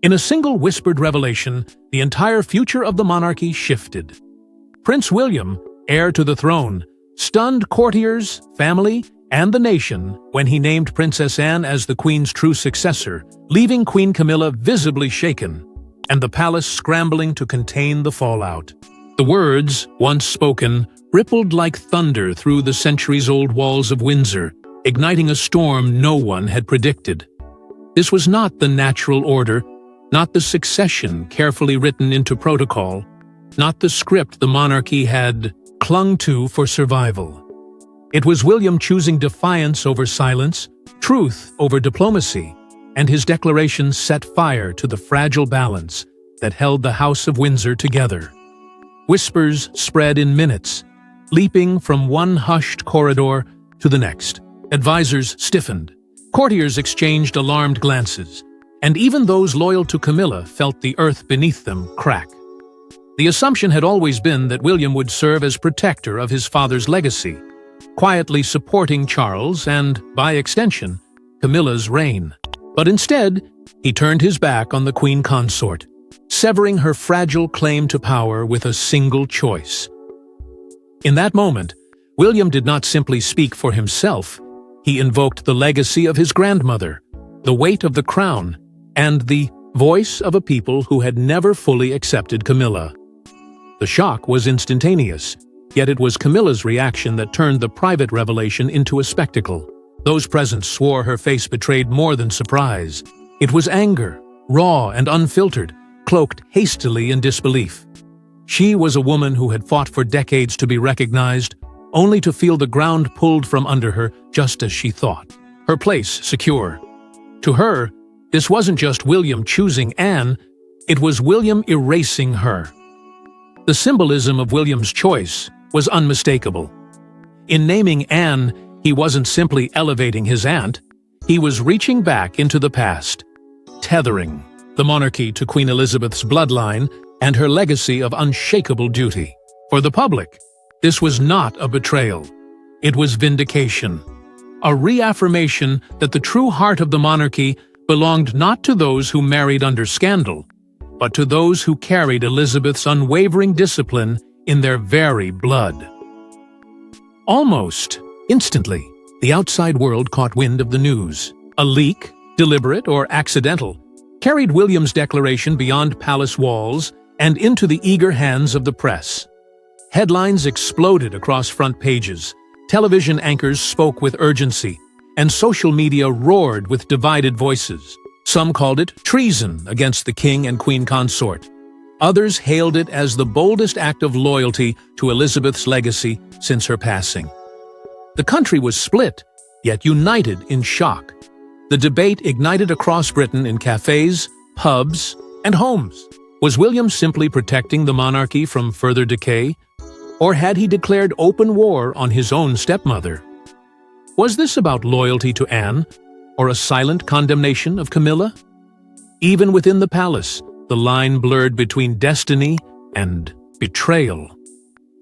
In a single whispered revelation, the entire future of the monarchy shifted. Prince William, heir to the throne, stunned courtiers, family, and the nation when he named Princess Anne as the Queen's true successor, leaving Queen Camilla visibly shaken, and the palace scrambling to contain the fallout. The words, once spoken, rippled like thunder through the centuries-old walls of Windsor, igniting a storm no one had predicted. This was not the natural order, not the succession carefully written into protocol, not the script the monarchy had clung to for survival. It was William choosing defiance over silence, truth over diplomacy, and his declaration set fire to the fragile balance that held the House of Windsor together. Whispers spread in minutes, leaping from one hushed corridor to the next. Advisors stiffened, courtiers exchanged alarmed glances, and even those loyal to Camilla felt the earth beneath them crack. The assumption had always been that William would serve as protector of his father's legacy, quietly supporting Charles and, by extension, Camilla's reign. But instead, he turned his back on the Queen Consort, severing her fragile claim to power with a single choice. In that moment, William did not simply speak for himself. He invoked the legacy of his grandmother, the weight of the crown, and the voice of a people who had never fully accepted Camilla. The shock was instantaneous, yet it was Camilla's reaction that turned the private revelation into a spectacle. Those present swore her face betrayed more than surprise. It was anger, raw and unfiltered, cloaked hastily in disbelief. She was a woman who had fought for decades to be recognized, only to feel the ground pulled from under her just as she thought. Her place secure. To her, this wasn't just William choosing Anne, it was William erasing her. The symbolism of William's choice was unmistakable. In naming Anne, he wasn't simply elevating his aunt, he was reaching back into the past, tethering the monarchy to Queen Elizabeth's bloodline and her legacy of unshakable duty. For the public, this was not a betrayal. It was vindication, a reaffirmation that the true heart of the monarchy belonged not to those who married under scandal, but to those who carried Elizabeth's unwavering discipline in their very blood. Almost instantly, the outside world caught wind of the news. A leak, deliberate or accidental, carried William's declaration beyond palace walls and into the eager hands of the press. Headlines exploded across front pages, television anchors spoke with urgency, and social media roared with divided voices. Some called it treason against the king and Queen Consort. Others hailed it as the boldest act of loyalty to Elizabeth's legacy since her passing. The country was split, yet united in shock. The debate ignited across Britain in cafes, pubs, and homes. Was William simply protecting the monarchy from further decay? Or had he declared open war on his own stepmother? Was this about loyalty to Anne, or a silent condemnation of Camilla? Even within the palace, the line blurred between destiny and betrayal.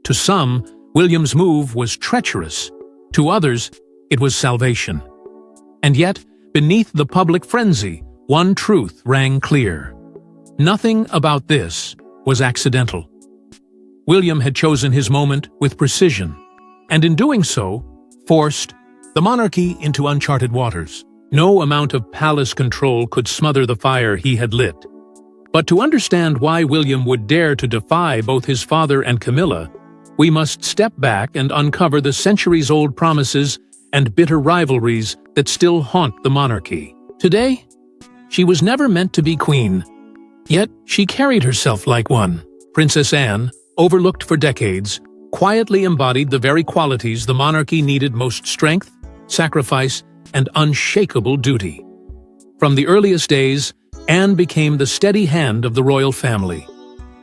To some, William's move was treacherous. To others, it was salvation. And yet, beneath the public frenzy, one truth rang clear. Nothing about this was accidental. William had chosen his moment with precision, and in doing so, forced the monarchy into uncharted waters. No amount of palace control could smother the fire he had lit. But to understand why William would dare to defy both his father and Camilla, we must step back and uncover the centuries-old promises and bitter rivalries that still haunt the monarchy. Today, she was never meant to be queen, yet she carried herself like one. Princess Anne, overlooked for decades, quietly embodied the very qualities the monarchy needed most: strength, sacrifice, and unshakable duty. From the earliest days, Anne became the steady hand of the royal family,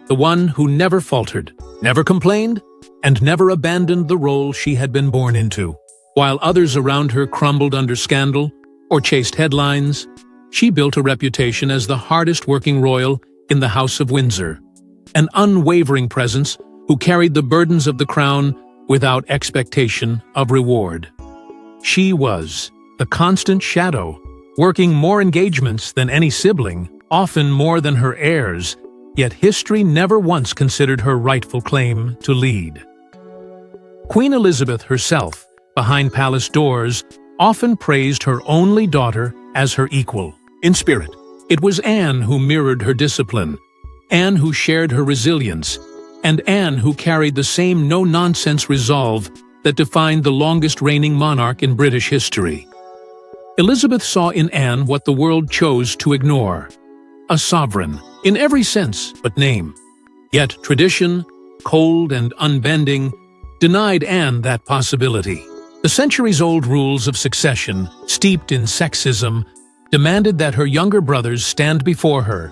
the one who never faltered, never complained, and never abandoned the role she had been born into. While others around her crumbled under scandal or chased headlines, she built a reputation as the hardest-working royal in the House of Windsor, an unwavering presence who carried the burdens of the crown without expectation of reward. She was the constant shadow, working more engagements than any sibling, often more than her heirs, yet history never once considered her rightful claim to lead. Queen Elizabeth herself, behind palace doors, often praised her only daughter as her equal. In spirit, it was Anne who mirrored her discipline, Anne who shared her resilience, and Anne who carried the same no-nonsense resolve that defined the longest reigning monarch in British history. Elizabeth saw in Anne what the world chose to ignore: a sovereign, in every sense but name. Yet tradition, cold and unbending, denied Anne that possibility. The centuries-old rules of succession, steeped in sexism, demanded that her younger brothers stand before her,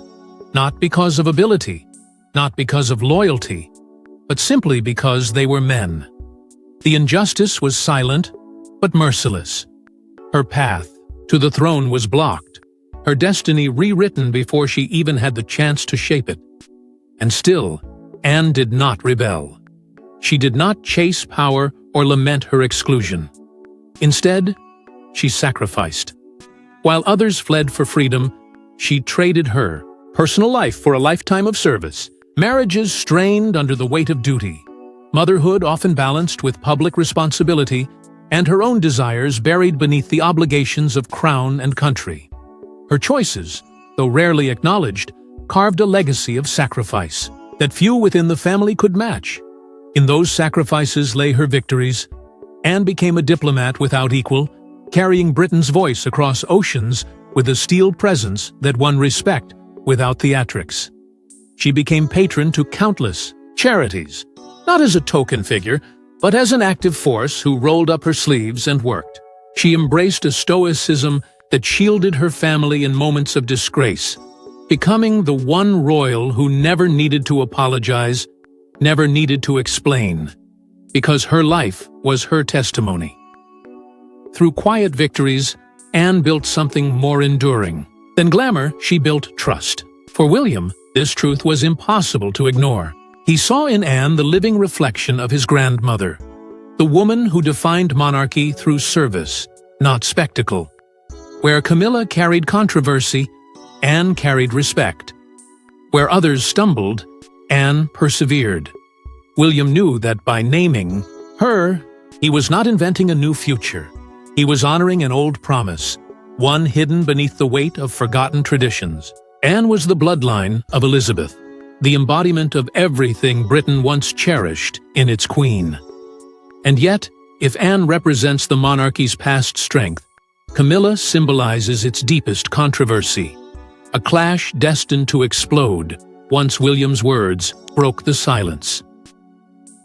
not because of ability, not because of loyalty, but simply because they were men. The injustice was silent, but merciless. Her path to the throne was blocked, her destiny rewritten before she even had the chance to shape it. And still, Anne did not rebel. She did not chase power or lament her exclusion. Instead, she sacrificed. While others fled for freedom, she traded her personal life for a lifetime of service, marriages strained under the weight of duty, motherhood often balanced with public responsibility, and her own desires buried beneath the obligations of crown and country. Her choices, though rarely acknowledged, carved a legacy of sacrifice that few within the family could match. In those sacrifices lay her victories. Anne became a diplomat without equal, carrying Britain's voice across oceans with a steel presence that won respect without theatrics. She became patron to countless charities, not as a token figure, but as an active force who rolled up her sleeves and worked. She embraced a stoicism that shielded her family in moments of disgrace, becoming the one royal who never needed to apologize, never needed to explain, because her life was her testimony. Through quiet victories, Anne built something more enduring. Than glamour, she built trust. For William, this truth was impossible to ignore. He saw in Anne the living reflection of his grandmother, the woman who defined monarchy through service, not spectacle. Where Camilla carried controversy, Anne carried respect. Where others stumbled, Anne persevered. William knew that by naming her, he was not inventing a new future. He was honoring an old promise, one hidden beneath the weight of forgotten traditions. Anne was the bloodline of Elizabeth, the embodiment of everything Britain once cherished in its queen. And yet, if Anne represents the monarchy's past strength, Camilla symbolizes its deepest controversy, a clash destined to explode once William's words broke the silence.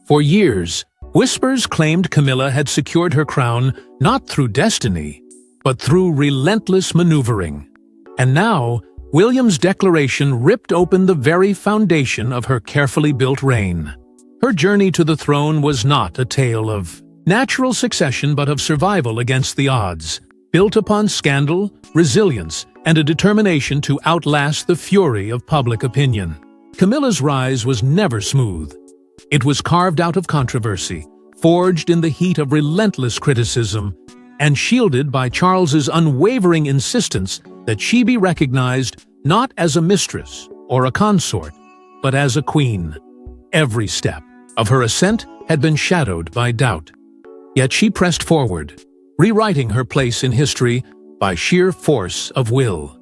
For years, whispers claimed Camilla had secured her crown not through destiny, but through relentless maneuvering. And now, William's declaration ripped open the very foundation of her carefully built reign. Her journey to the throne was not a tale of natural succession but of survival against the odds, built upon scandal, resilience, and a determination to outlast the fury of public opinion. Camilla's rise was never smooth. It was carved out of controversy, forged in the heat of relentless criticism, and shielded by Charles's unwavering insistence that she be recognized not as a mistress or a consort, but as a queen. Every step of her ascent had been shadowed by doubt. Yet she pressed forward, rewriting her place in history by sheer force of will.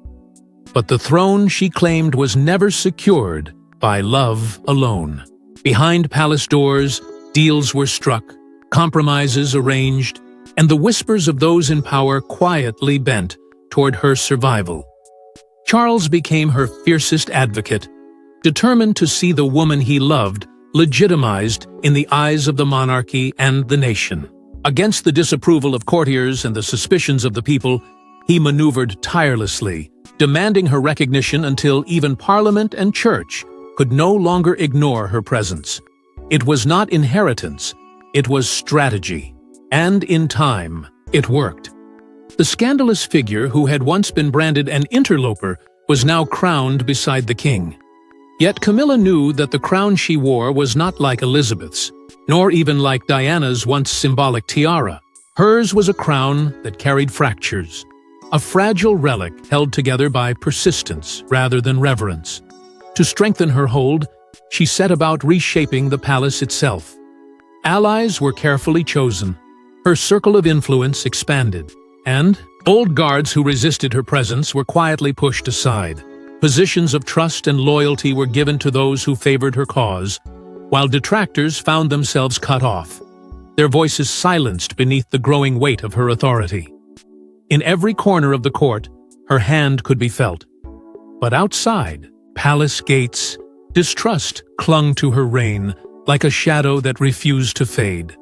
But the throne she claimed was never secured by love alone. Behind palace doors, deals were struck, compromises arranged, and the whispers of those in power quietly bent toward her survival. Charles became her fiercest advocate, determined to see the woman he loved legitimized in the eyes of the monarchy and the nation. Against the disapproval of courtiers and the suspicions of the people, he maneuvered tirelessly, demanding her recognition until even Parliament and Church could no longer ignore her presence. It was not inheritance, it was strategy. And in time, it worked. The scandalous figure who had once been branded an interloper was now crowned beside the king. Yet Camilla knew that the crown she wore was not like Elizabeth's, nor even like Diana's once symbolic tiara. Hers was a crown that carried fractures. a fragile relic held together by persistence rather than reverence. To strengthen her hold, she set about reshaping the palace itself. Allies were carefully chosen. Her circle of influence expanded, and old guards who resisted her presence were quietly pushed aside. Positions of trust and loyalty were given to those who favored her cause, while detractors found themselves cut off, their voices silenced beneath the growing weight of her authority. In every corner of the court, her hand could be felt. But outside palace gates, distrust clung to her reign like a shadow that refused to fade.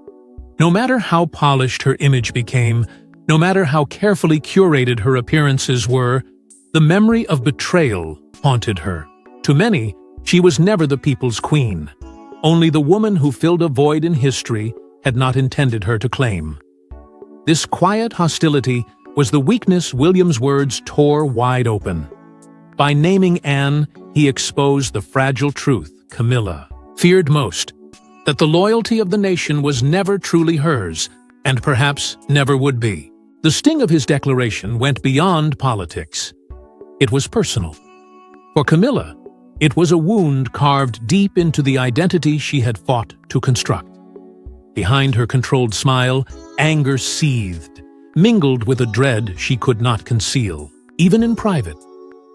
No matter how polished her image became, no matter how carefully curated her appearances were, the memory of betrayal haunted her. To many, she was never the people's queen. Only the woman who filled a void in history had not intended her to claim. This quiet hostility was the weakness William's words tore wide open. By naming Anne, he exposed the fragile truth Camilla feared most, that the loyalty of the nation was never truly hers, and perhaps never would be. The sting of his declaration went beyond politics. It was personal. For Camilla, it was a wound carved deep into the identity she had fought to construct. Behind her controlled smile, anger seethed, mingled with a dread she could not conceal, even in private.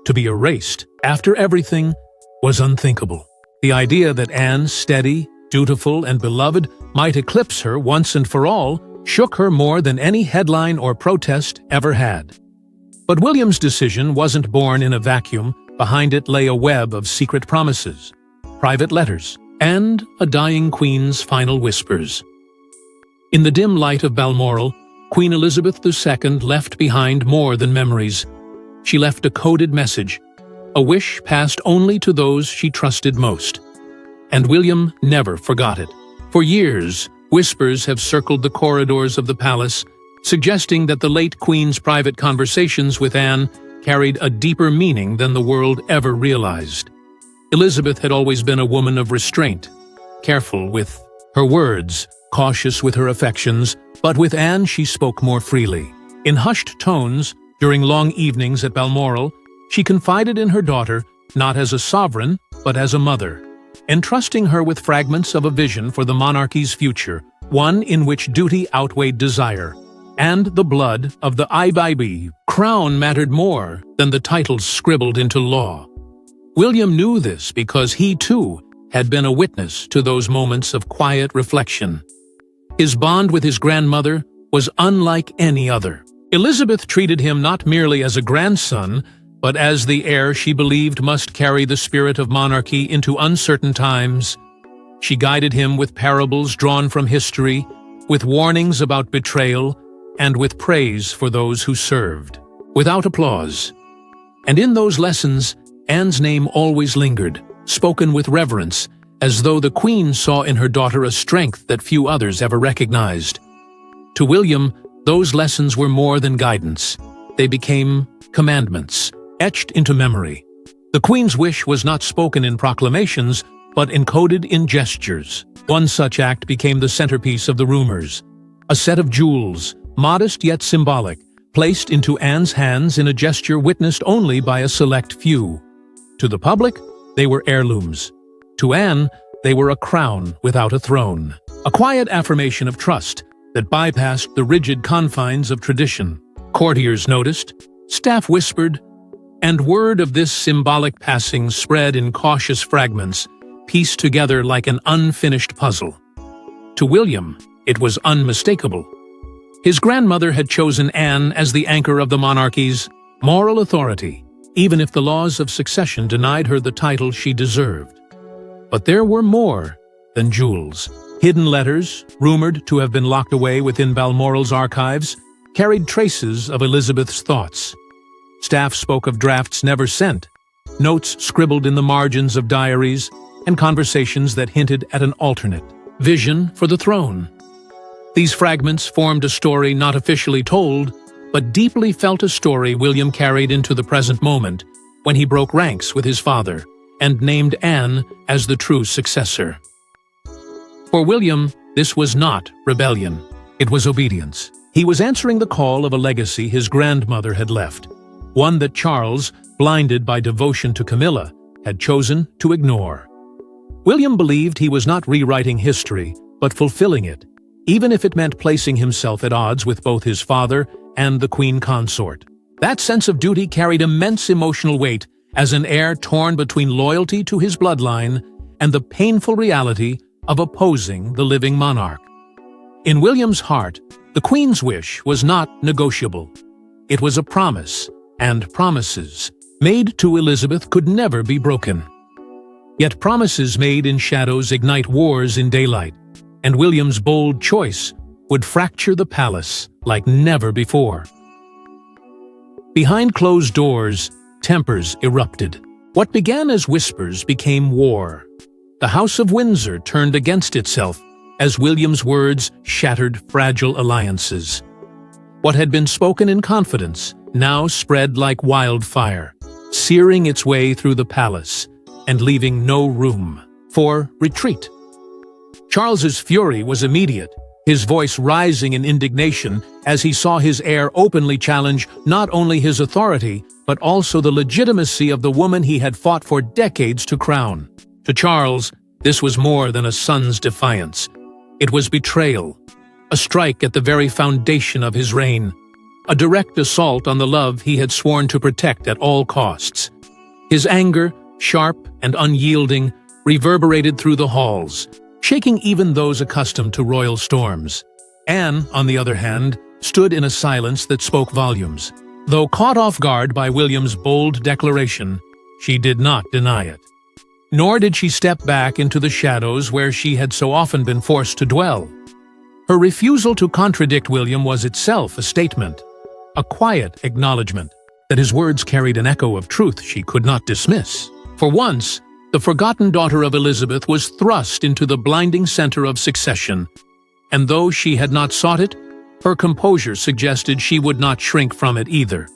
To be erased, after everything, was unthinkable. The idea that Anne, steady, dutiful, and beloved, might eclipse her once and for all shook her more than any headline or protest ever had. But William's decision wasn't born in a vacuum. Behind it lay a web of secret promises, private letters, and a dying queen's final whispers. In the dim light of Balmoral, Queen Elizabeth II left behind more than memories. She left a coded message, a wish passed only to those she trusted most. And William never forgot it. For years, whispers have circled the corridors of the palace, suggesting that the late Queen's private conversations with Anne carried a deeper meaning than the world ever realized. Elizabeth had always been a woman of restraint, careful with her words, cautious with her affections, but with Anne she spoke more freely. In hushed tones, during long evenings at Balmoral, she confided in her daughter, not as a sovereign, but as a mother, entrusting her with fragments of a vision for the monarchy's future, one in which duty outweighed desire, and the blood of the IBB crown mattered more than the titles scribbled into law. William knew this because he, too, had been a witness to those moments of quiet reflection. His bond with his grandmother was unlike any other. Elizabeth treated him not merely as a grandson, but as the heir she believed must carry the spirit of monarchy into uncertain times. She guided him with parables drawn from history, with warnings about betrayal, and with praise for those who served, without applause. And in those lessons, Anne's name always lingered, spoken with reverence, as though the Queen saw in her daughter a strength that few others ever recognized. To William, those lessons were more than guidance. They became commandments, etched into memory. The Queen's wish was not spoken in proclamations, but encoded in gestures. One such act became the centerpiece of the rumors. A set of jewels, modest yet symbolic, placed into Anne's hands in a gesture witnessed only by a select few. To the public, they were heirlooms. To Anne, they were a crown without a throne. A quiet affirmation of trust that bypassed the rigid confines of tradition. Courtiers noticed, staff whispered, and word of this symbolic passing spread in cautious fragments, pieced together like an unfinished puzzle. To William, it was unmistakable. His grandmother had chosen Anne as the anchor of the monarchy's moral authority, even if the laws of succession denied her the title she deserved. But there were more than jewels. Hidden letters, rumored to have been locked away within Balmoral's archives, carried traces of Elizabeth's thoughts. Staff spoke of drafts never sent, notes scribbled in the margins of diaries, and conversations that hinted at an alternate vision for the throne. These fragments formed a story not officially told, but deeply felt, a story William carried into the present moment when he broke ranks with his father and named Anne as the true successor. For William, this was not rebellion. It was obedience. He was answering the call of a legacy his grandmother had left, one that Charles, blinded by devotion to Camilla, had chosen to ignore. William believed he was not rewriting history, but fulfilling it, even if it meant placing himself at odds with both his father and the Queen Consort. That sense of duty carried immense emotional weight as an heir torn between loyalty to his bloodline and the painful reality of opposing the living monarch. In William's heart, the Queen's wish was not negotiable. It was a promise, and promises made to Elizabeth could never be broken. Yet promises made in shadows ignite wars in daylight, and William's bold choice would fracture the palace like never before. Behind closed doors, tempers erupted. What began as whispers became war. The House of Windsor turned against itself as William's words shattered fragile alliances. What had been spoken in confidence now spread like wildfire, searing its way through the palace and leaving no room for retreat. Charles's fury was immediate, his voice rising in indignation as he saw his heir openly challenge not only his authority, but also the legitimacy of the woman he had fought for decades to crown. To Charles, this was more than a son's defiance. It was betrayal, a strike at the very foundation of his reign, a direct assault on the love he had sworn to protect at all costs. His anger, sharp and unyielding, reverberated through the halls, shaking even those accustomed to royal storms. Anne, on the other hand, stood in a silence that spoke volumes. Though caught off guard by William's bold declaration, she did not deny it. Nor did she step back into the shadows where she had so often been forced to dwell. Her refusal to contradict William was itself a statement, a quiet acknowledgement that his words carried an echo of truth she could not dismiss. For once, the forgotten daughter of Elizabeth was thrust into the blinding center of succession, and though she had not sought it, her composure suggested she would not shrink from it either.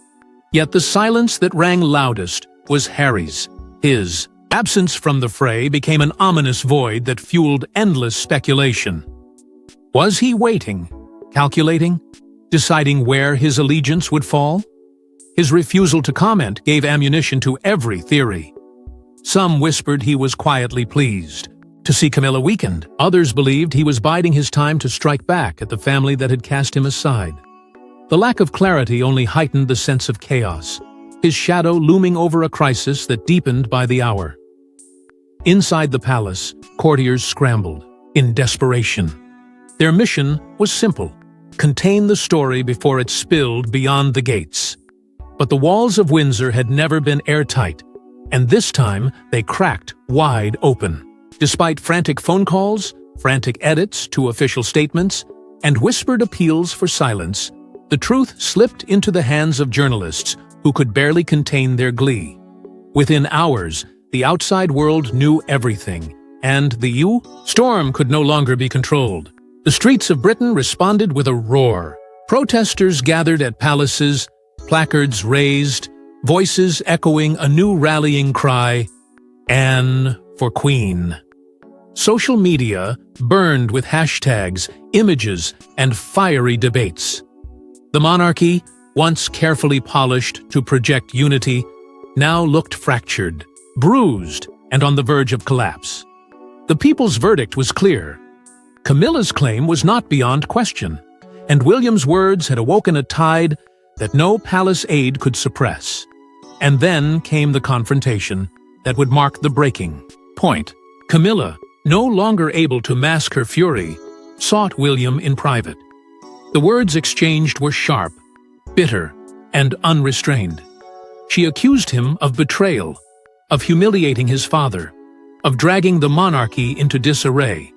Yet the silence that rang loudest was Harry's. His absence from the fray became an ominous void that fueled endless speculation. Was he waiting, calculating, deciding where his allegiance would fall? His refusal to comment gave ammunition to every theory. Some whispered he was quietly pleased to see Camilla weakened. Others believed he was biding his time to strike back at the family that had cast him aside. The lack of clarity only heightened the sense of chaos, his shadow looming over a crisis that deepened by the hour. Inside the palace, courtiers scrambled, in desperation. Their mission was simple: contain the story before it spilled beyond the gates. But the walls of Windsor had never been airtight, and this time they cracked wide open. Despite frantic phone calls, frantic edits to official statements, and whispered appeals for silence, the truth slipped into the hands of journalists who could barely contain their glee. Within hours, the outside world knew everything, and the storm could no longer be controlled. The streets of Britain responded with a roar. Protesters gathered at palaces, placards raised, voices echoing a new rallying cry, "Anne for Queen." Social media burned with hashtags, images, and fiery debates. The monarchy, once carefully polished to project unity, now looked fractured, bruised, and on the verge of collapse. The people's verdict was clear. Camilla's claim was not beyond question, and William's words had awoken a tide that no palace aid could suppress. And then came the confrontation that would mark the breaking point. Camilla, no longer able to mask her fury, sought William in private. The words exchanged were sharp, bitter, and unrestrained. She accused him of betrayal, of humiliating his father, of dragging the monarchy into disarray.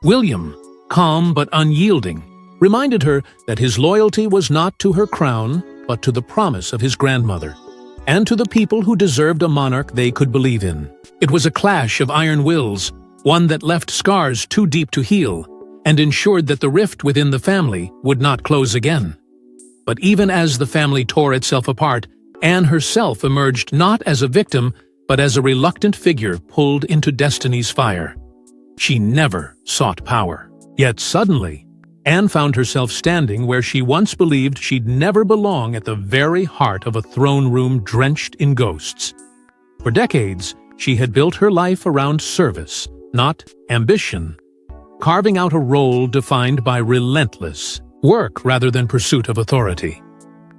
William, calm but unyielding, reminded her that his loyalty was not to her crown, but to the promise of his grandmother, and to the people who deserved a monarch they could believe in. It was a clash of iron wills, one that left scars too deep to heal, and ensured that the rift within the family would not close again. But even as the family tore itself apart, Anne herself emerged not as a victim, but as a reluctant figure pulled into destiny's fire. She never sought power. Yet suddenly, Anne found herself standing where she once believed she'd never belong, at the very heart of a throne room drenched in ghosts. For decades, she had built her life around service, not ambition, carving out a role defined by relentless work rather than pursuit of authority.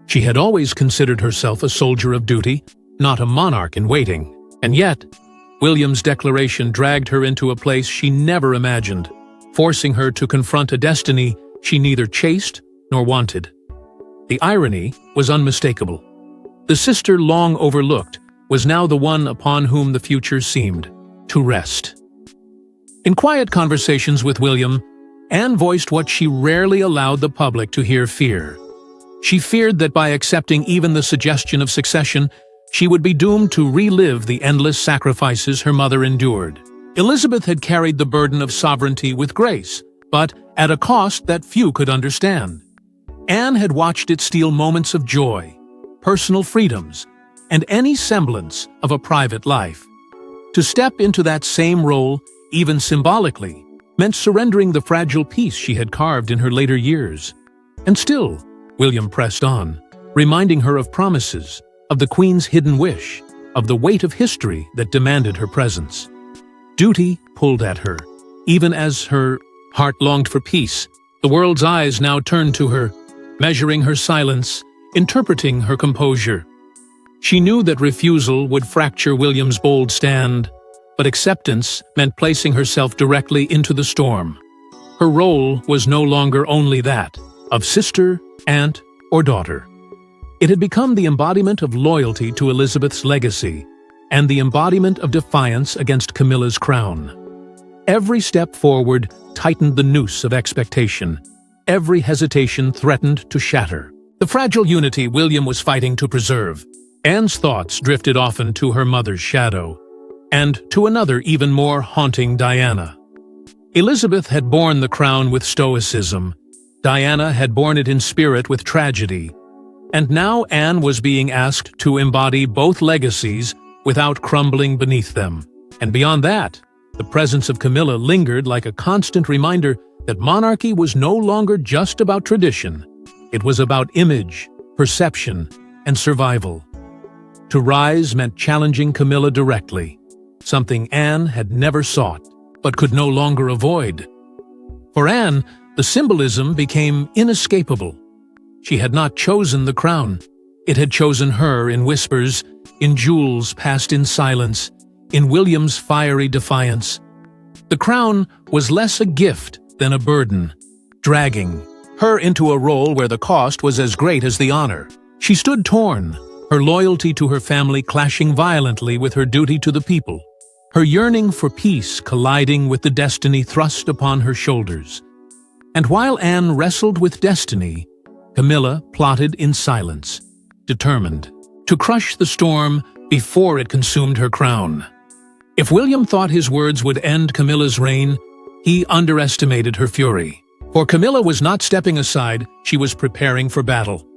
She had always considered herself a soldier of duty, not a monarch in waiting. And yet, William's declaration dragged her into a place she never imagined, forcing her to confront a destiny she neither chased nor wanted. The irony was unmistakable. The sister long overlooked was now the one upon whom the future seemed to rest. In quiet conversations with William, Anne voiced what she rarely allowed the public to hear: fear. She feared that by accepting even the suggestion of succession, she would be doomed to relive the endless sacrifices her mother endured. Elizabeth had carried the burden of sovereignty with grace, but at a cost that few could understand. Anne had watched it steal moments of joy, personal freedoms, and any semblance of a private life. To step into that same role, even symbolically, meant surrendering the fragile peace she had carved in her later years. And still, William pressed on, reminding her of promises, of the Queen's hidden wish, of the weight of history that demanded her presence. Duty pulled at her, even as her heart longed for peace. The world's eyes now turned to her, measuring her silence, interpreting her composure. She knew that refusal would fracture William's bold stand, but acceptance meant placing herself directly into the storm. Her role was no longer only that of sister, aunt, or daughter. It had become the embodiment of loyalty to Elizabeth's legacy and the embodiment of defiance against Camilla's crown. Every step forward tightened the noose of expectation. Every hesitation threatened to shatter the fragile unity William was fighting to preserve. Anne's thoughts drifted often to her mother's shadow, and to another even more haunting Diana. Elizabeth had borne the crown with stoicism. Diana had borne it in spirit with tragedy. And now Anne was being asked to embody both legacies without crumbling beneath them. And beyond that, the presence of Camilla lingered like a constant reminder that monarchy was no longer just about tradition. It was about image, perception, and survival. To rise meant challenging Camilla directly, something Anne had never sought, but could no longer avoid. For Anne, the symbolism became inescapable. She had not chosen the crown. It had chosen her in whispers, in jewels passed in silence, in William's fiery defiance. The crown was less a gift than a burden, dragging her into a role where the cost was as great as the honor. She stood torn, her loyalty to her family clashing violently with her duty to the people, her yearning for peace colliding with the destiny thrust upon her shoulders. And while Anne wrestled with destiny, Camilla plotted in silence, determined to crush the storm before it consumed her crown. If William thought his words would end Camilla's reign, he underestimated her fury. For Camilla was not stepping aside, she was preparing for battle.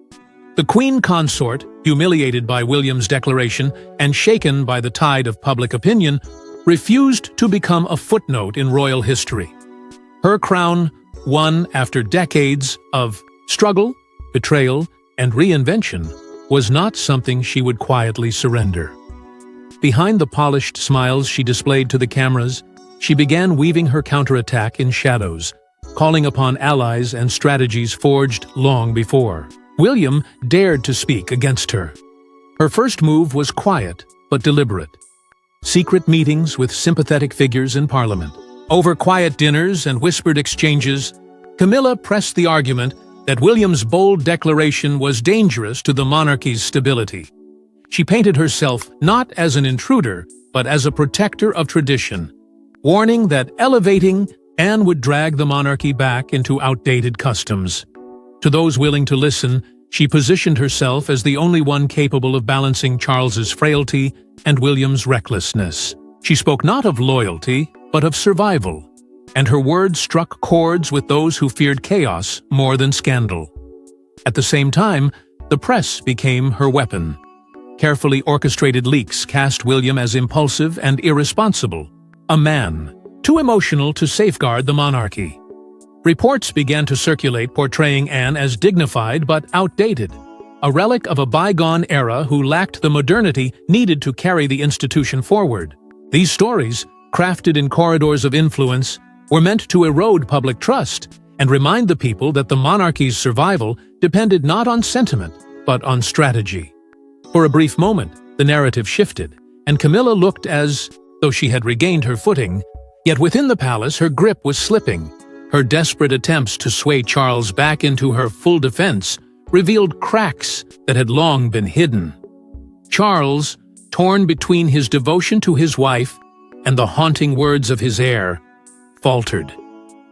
The Queen Consort, humiliated by William's declaration and shaken by the tide of public opinion, refused to become a footnote in royal history. Her crown, won after decades of struggle, betrayal, and reinvention, was not something she would quietly surrender. Behind the polished smiles she displayed to the cameras, she began weaving her counterattack in shadows, calling upon allies and strategies forged long before. William dared to speak against her. Her first move was quiet but deliberate. Secret meetings with sympathetic figures in Parliament. Over quiet dinners and whispered exchanges, Camilla pressed the argument that William's bold declaration was dangerous to the monarchy's stability. She painted herself not as an intruder, but as a protector of tradition, warning that elevating Anne would drag the monarchy back into outdated customs. To those willing to listen, she positioned herself as the only one capable of balancing Charles's frailty and William's recklessness. She spoke not of loyalty, but of survival, and her words struck chords with those who feared chaos more than scandal. At the same time, the press became her weapon. Carefully orchestrated leaks cast William as impulsive and irresponsible, a man too emotional to safeguard the monarchy. Reports began to circulate portraying Anne as dignified but outdated, a relic of a bygone era who lacked the modernity needed to carry the institution forward. These stories, crafted in corridors of influence, were meant to erode public trust and remind the people that the monarchy's survival depended not on sentiment, but on strategy. For a brief moment, the narrative shifted, and Camilla looked as though she had regained her footing, yet within the palace her grip was slipping. Her desperate attempts to sway Charles back into her full defense revealed cracks that had long been hidden. Charles, torn between his devotion to his wife and the haunting words of his heir, faltered.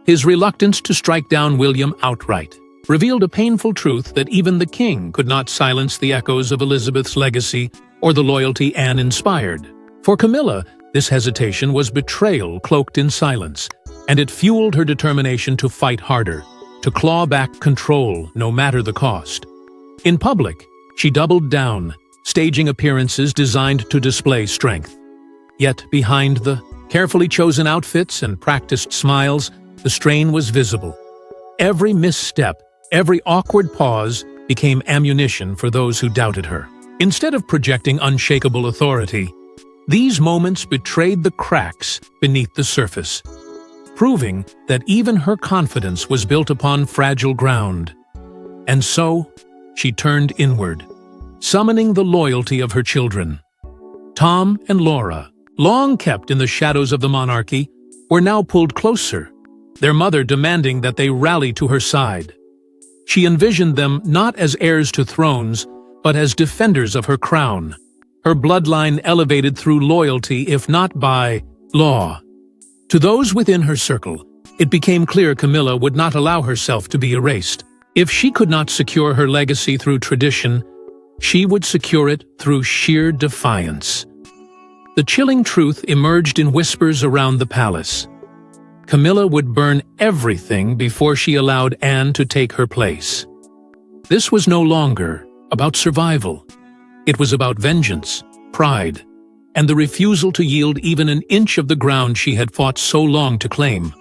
His reluctance to strike down William outright revealed a painful truth that even the king could not silence the echoes of Elizabeth's legacy or the loyalty Anne inspired. For Camilla, this hesitation was betrayal cloaked in silence, and it fueled her determination to fight harder, to claw back control no matter the cost. In public, she doubled down, staging appearances designed to display strength. Yet behind the carefully chosen outfits and practiced smiles, the strain was visible. Every misstep, every awkward pause became ammunition for those who doubted her. Instead of projecting unshakable authority, these moments betrayed the cracks beneath the surface, proving that even her confidence was built upon fragile ground. And so, she turned inward, summoning the loyalty of her children. Tom and Laura, long kept in the shadows of the monarchy, were now pulled closer, their mother demanding that they rally to her side. She envisioned them not as heirs to thrones, but as defenders of her crown, her bloodline elevated through loyalty if not by law. To those within her circle, it became clear Camilla would not allow herself to be erased. If she could not secure her legacy through tradition, she would secure it through sheer defiance. The chilling truth emerged in whispers around the palace. Camilla would burn everything before she allowed Anne to take her place. This was no longer about survival. It was about vengeance, pride, and the refusal to yield even an inch of the ground she had fought so long to claim.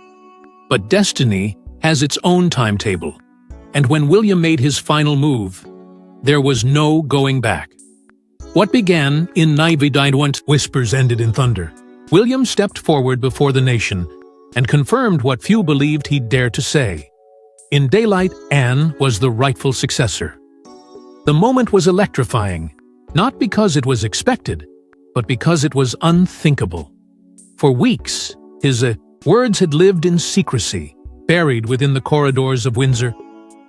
But destiny has its own timetable, and when William made his final move, there was no going back. What began in naivete whispers ended in thunder. William stepped forward before the nation and confirmed what few believed he'd dare to say. In daylight, Anne was the rightful successor. The moment was electrifying, not because it was expected, but because it was unthinkable. For weeks, his words had lived in secrecy, buried within the corridors of Windsor,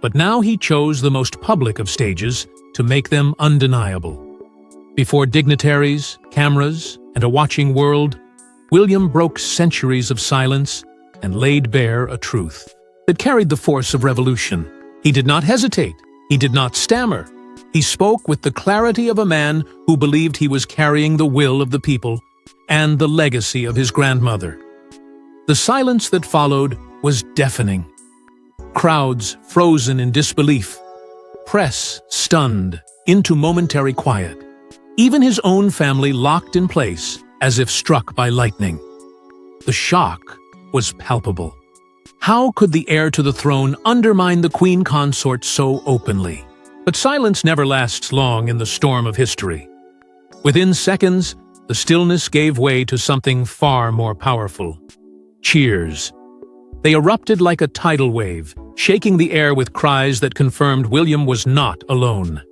but now he chose the most public of stages to make them undeniable. Before dignitaries, cameras, and a watching world, William broke centuries of silence and laid bare a truth that carried the force of revolution. He did not hesitate. He did not stammer. He spoke with the clarity of a man who believed he was carrying the will of the people and the legacy of his grandmother. The silence that followed was deafening. Crowds frozen in disbelief, press stunned into momentary quiet. Even his own family locked in place as if struck by lightning. The shock was palpable. How could the heir to the throne undermine the Queen Consort so openly? But silence never lasts long in the storm of history. Within seconds, the stillness gave way to something far more powerful. Cheers. They erupted like a tidal wave, shaking the air with cries that confirmed William was not alone.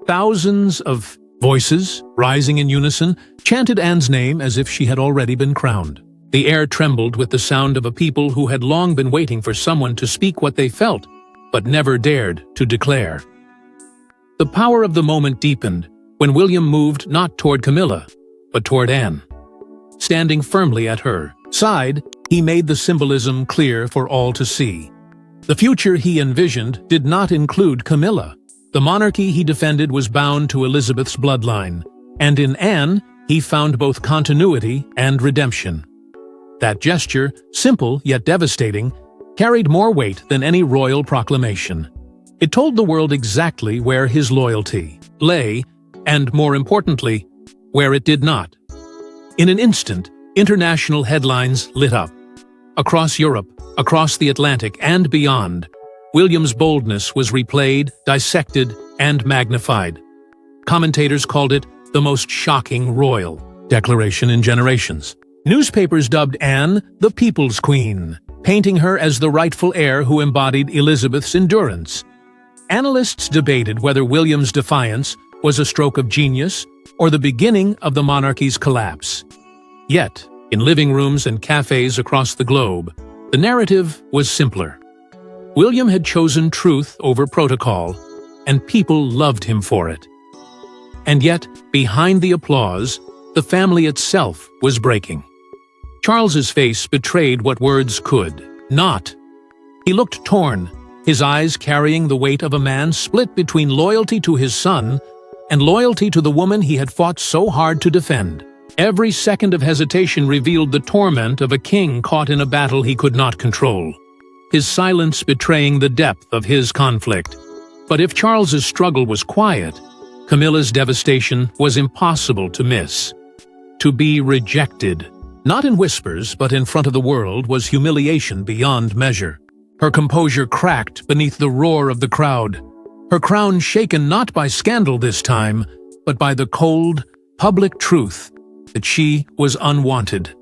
Thousands of voices, rising in unison, chanted Anne's name as if she had already been crowned. The air trembled with the sound of a people who had long been waiting for someone to speak what they felt, but never dared to declare. The power of the moment deepened when William moved not toward Camilla, but toward Anne. Standing firmly at her side, he made the symbolism clear for all to see. The future he envisioned did not include Camilla. The monarchy he defended was bound to Elizabeth's bloodline, and in Anne he found both continuity and redemption. That gesture, simple yet devastating, carried more weight than any royal proclamation. It told the world exactly where his loyalty lay, and more importantly, where it did not. In an instant, international headlines lit up. Across Europe, Across the Atlantic and beyond, William's boldness was replayed, dissected, and magnified. Commentators called it the most shocking royal declaration in generations. Newspapers dubbed Anne the People's Queen, painting her as the rightful heir who embodied Elizabeth's endurance. Analysts debated whether William's defiance was a stroke of genius or the beginning of the monarchy's collapse. Yet, in living rooms and cafes across the globe, the narrative was simpler. William had chosen truth over protocol, and people loved him for it. And yet, behind the applause, the family itself was breaking. Charles's face betrayed what words could not. He looked torn, his eyes carrying the weight of a man split between loyalty to his son and loyalty to the woman he had fought so hard to defend. Every second of hesitation revealed the torment of a king caught in a battle he could not control, his silence betraying the depth of his conflict. But if Charles's struggle was quiet, Camilla's devastation was impossible to miss. To be rejected, not in whispers but in front of the world, was humiliation beyond measure. Her composure cracked beneath the roar of the crowd, her crown shaken not by scandal this time, but by the cold, public truth that she was unwanted.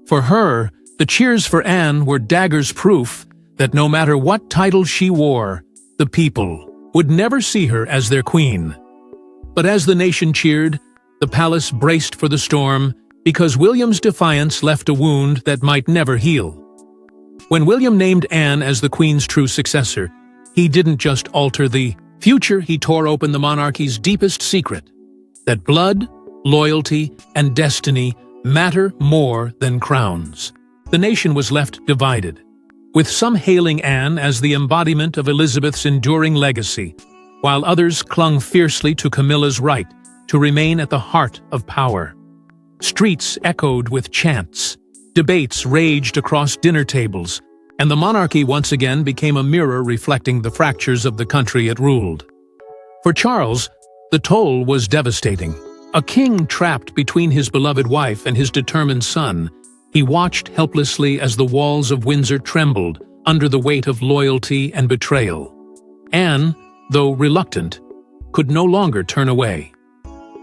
For her, the cheers for Anne were daggers proof that no matter what title she wore, the people would never see her as their queen. But as the nation cheered, the palace braced for the storm because William's defiance left a wound that might never heal. When William named Anne as the Queen's true successor, he didn't just alter the future, he tore open the monarchy's deepest secret, that blood, loyalty, and destiny matter more than crowns. The nation was left divided, with some hailing Anne as the embodiment of Elizabeth's enduring legacy, while others clung fiercely to Camilla's right to remain at the heart of power. Streets echoed with chants, debates raged across dinner tables, and the monarchy once again became a mirror reflecting the fractures of the country it ruled. For Charles, the toll was devastating. A king trapped between his beloved wife and his determined son, he watched helplessly as the walls of Windsor trembled under the weight of loyalty and betrayal. Anne, though reluctant, could no longer turn away.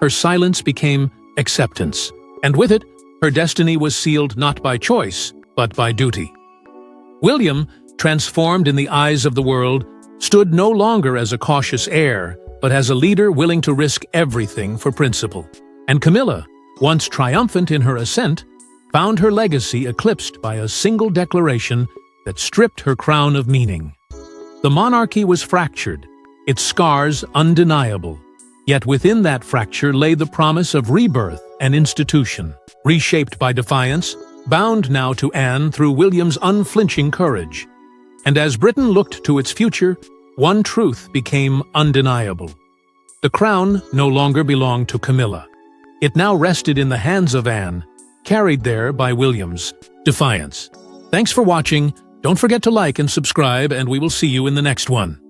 Her silence became acceptance, and with it, her destiny was sealed not by choice, but by duty. William, transformed in the eyes of the world, stood no longer as a cautious heir, but as a leader willing to risk everything for principle. And Camilla, once triumphant in her ascent, found her legacy eclipsed by a single declaration that stripped her crown of meaning. The monarchy was fractured, its scars undeniable, yet within that fracture lay the promise of rebirth and institution, reshaped by defiance, bound now to Anne through William's unflinching courage. And as Britain looked to its future, one truth became undeniable. The crown no longer belonged to Camilla. It now rested in the hands of Anne, carried there by William's defiance. Thanks for watching. Don't forget to like and subscribe, and we will see you in the next one.